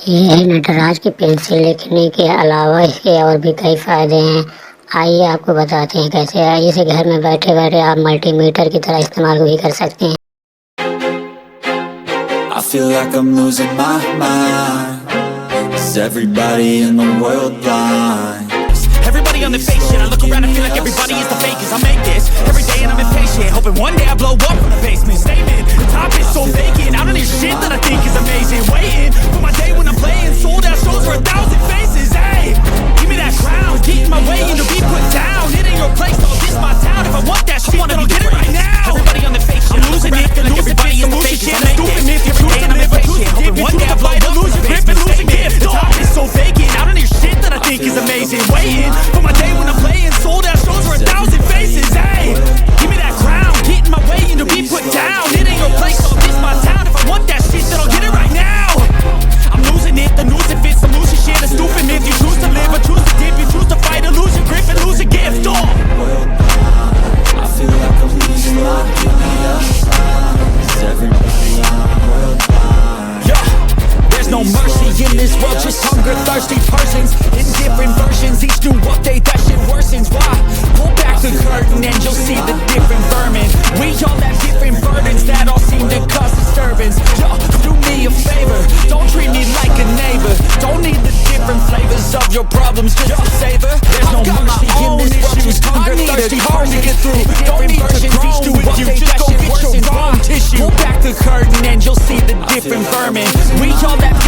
ये है नटराज की पेंसिल। लिखने के अलावा इसके और भी कई फायदे हैं। आइए आपको बताते हैं कैसे। इसे घर में बैठे बैठे आप मल्टीमीटर की तरह इस्तेमाल भी कर सकते हैं। I feel like I'm losing my mind. Is everybody in the world blind? Everybody on the fake shit. I look around and feel like everybody is the fakest. I make this every day and I'm impatient, hoping one day I blow up from the basement. Statement, the top is so vacant. I don't hear shit that I think is amazing. Waiting for my day when I'm playing sold out shows for 1,000 faces. Hey, give me that crown, keep my way and to be put down. It ain't your place, no, this my town. If I want that shit, then I'll get it right now. Everybody on the fake shit. I'm losing it, like everybody is the fakest. I make this every day and I'm impatient, hoping one day I blow up from the basement. Statement, the top is so vacant. I don't hear shit that I think is amazing. Waiting for my day when I'm playing sold out shows for 1,000 faces. Hey, give me that crown, get in my way and to be put down. It ain't your place, so this my town. If I want that shit, then I'll get it right now. I'm losing it, the news it fits, I'm losing shit. A stupid myth, you choose to live or choose to dip. You choose to fight or lose your grip and lose a gift. Oh, I feel like I'm losing my mind. Is everybody in the world blind? yeah. There's no mercy in this world, just hunger, thirsty persons in different versions. Each new update, that shit worsens. Why? Pull back the curtain and you'll see the different vermin. We all have different burdens that all seem to cause disturbance. Yo, do me a favor, don't treat me like a neighbor. Don't need the different flavors of your problems just to savor. There's no mercy in this world, just hunger, thirsty persons to get through. Don't need to grow each new update, that shit worsens. Wrong tissue. Pull back the curtain and you'll see the different vermin. We all have